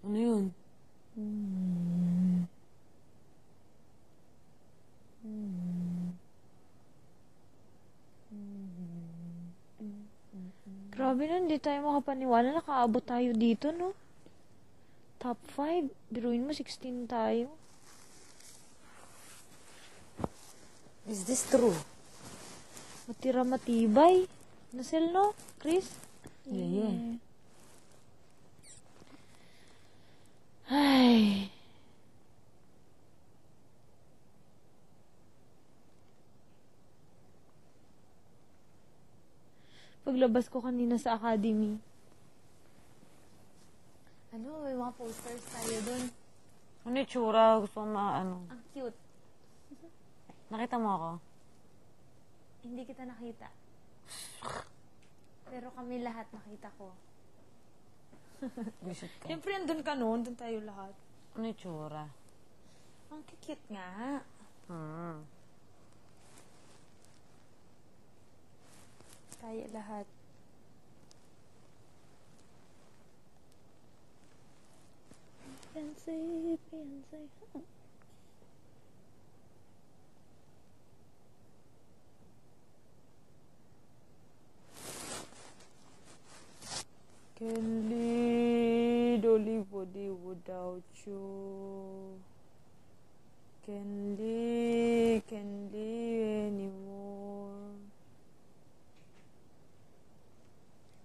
Ano yun? Grabe nun, di tayo makapaniwala. Nakaabot tayo dito, no? Top 5. Biruin mo, 16 tayo. Is this true? Matira matibay. Nasel, no? Chris? Yeah. Ay. Paglabas ko kanina sa academy. Ano, may mga posters tayo dun. Ano yung tsura? Gusto ko ano. Ang cute. Nakita mo ako? Hindi kita nakita. Pero kami lahat nakita ko. Visit ka. Siyempre, andun ka noon. Doon tayo lahat. Ano yung tsura? Ang cute nga. Tayo lahat. Beyonce. Can't lead, don't live body without you. Can't live anymore.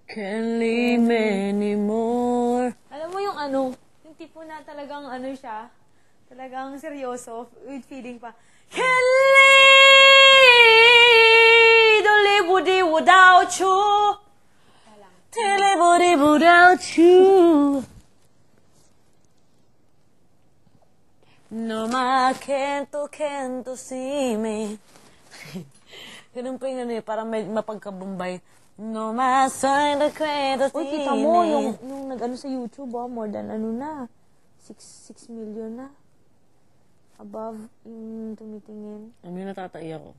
Can't live anymore. Alam mo yung ano, yung tipo na talagang ano siya, talagang seryoso, with feeling pa. Can't live, don't live body without you. Can't live body without you. No ma can't see me. Ganun pa yung ano eh, parang may mapagkabumbay. No ma sign the can't see me. Uy, kita mo, yung nag-ano sa YouTube, more than ano na, 6 million na. Above yung tumitingin. Ano yung natatai ako?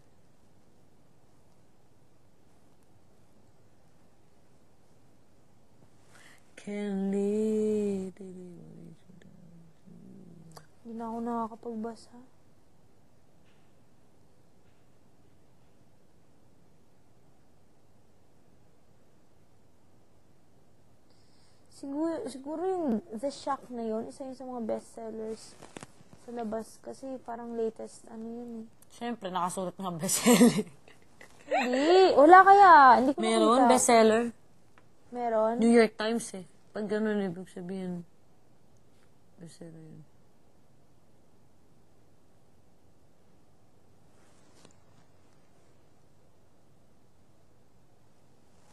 Can't live. Hindi na ako nakakapagbasa. Siguro yung The Shack na yun, isa yun sa mga bestsellers sa labas. Kasi parang latest, ano yun eh. Siyempre, nakasulat nga bestseller. Hindi, wala kaya. Hindi ko Meron, nakita. bestseller. Meron? New York Times eh. Pag gano'n, ibig sabihin, bestseller yun.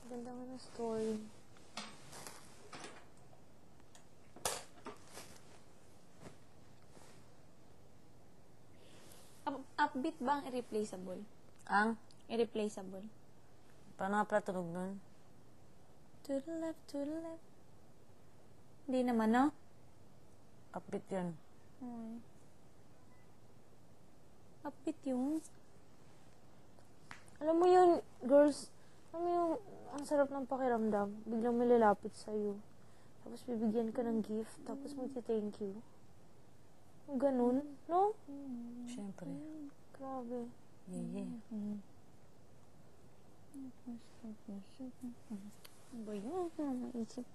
Ganda nga ng story. Upbeat ba ang irreplaceable? Ang? Irreplaceable. Paano nga pala tunog nun? To the left, to the left. Hindi naman, no? Upbeat yun. Upbeat yun. Alam mo yun, girls, alam mo yung, ang sarap ng pakiramdam. Biglang may lalapit sa'yo. Tapos bibigyan ka ng gift. Tapos magti-thank you. Ganun, no? Siyempre. Grabe. Yeah. Ano ba yun? Maisip.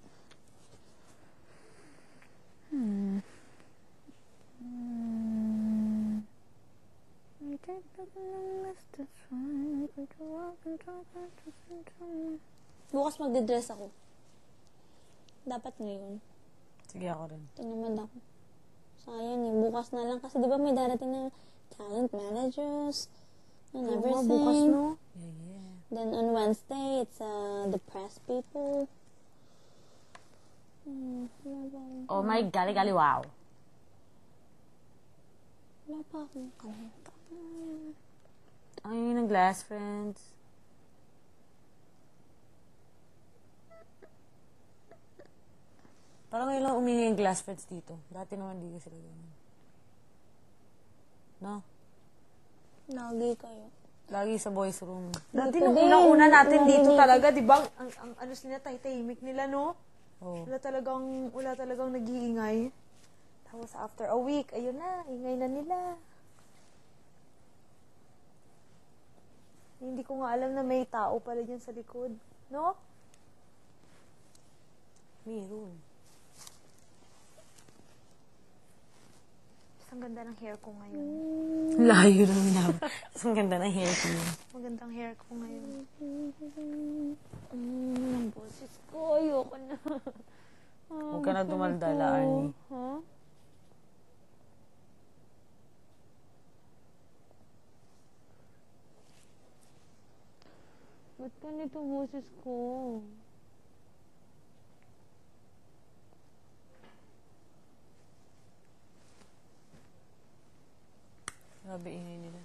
Bukas magdidress ako. Dapat ngayon. Sige ako rin. Tinamad ako. Sayang eh. Bukas na lang. Kasi di ba may darating na talent managers and everything. Bukas, no? Yeah. Then on Wednesday, it's the press people. Oh my gali wow. Wala pa akong kanta. Ay, ng glass friends. Parang ngayon lang umingi yung glass friends dito. Dati naman di sila ganun. No? Lagi kayo. Lagi sa boys room. Dati nung unang-una natin dito talaga, di ba? Ang ano nila, tahimik nila, no? Oh. Wala talagang nag-iingay. Tapos after a week, ayun na, ingay na nila. Hindi ko nga alam na may tao pala dyan sa likod. No? Meron. Ang ganda ng hair ko ngayon. Layo lang na. Ang ganda ng hair ko. Magandang hair ko ngayon. Ang boses ko. Ayoko na. Huwag ka na dumaldala, Arnie. Ha? Ba't ganito boses ko? Grabe ingay nila.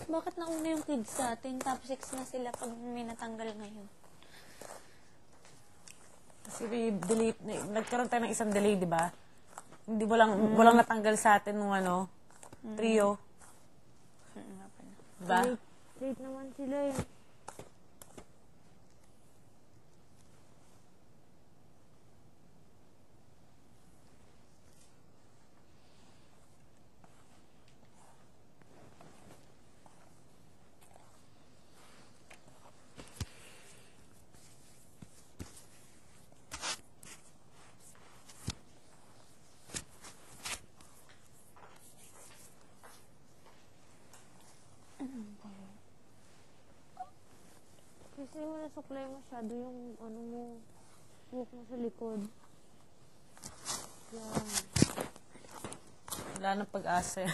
Bakit nauna yung kids sa atin, top 6 na sila pag may natanggal ngayon? Kasi delete, nagkaroon tayo ng isang delay, di ba? Hindi walang natanggal sa atin nung ano, trio. Nga pala. Diba? Late naman sila eh. Kasi mo nasuklay masyado yung ano mo, buhok mo sa likod. Yan. Wala nang pag-asa.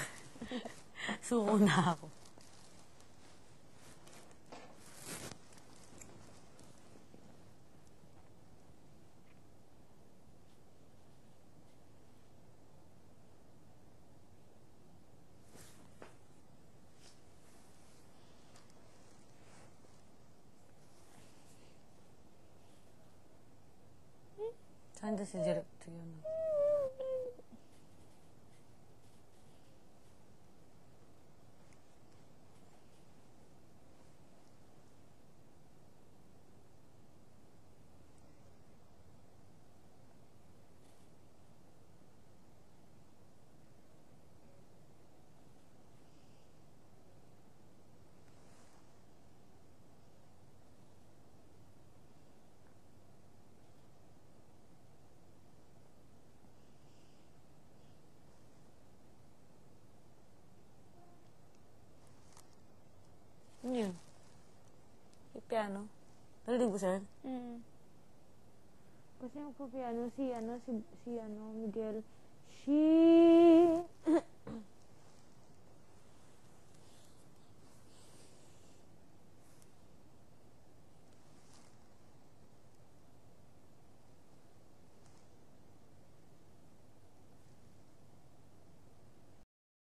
Suko na ako. Saan na si Jerep to yun? Ano yun? Yung piano? Narinig mo, sir? Kasi magpapiano si Miguel. She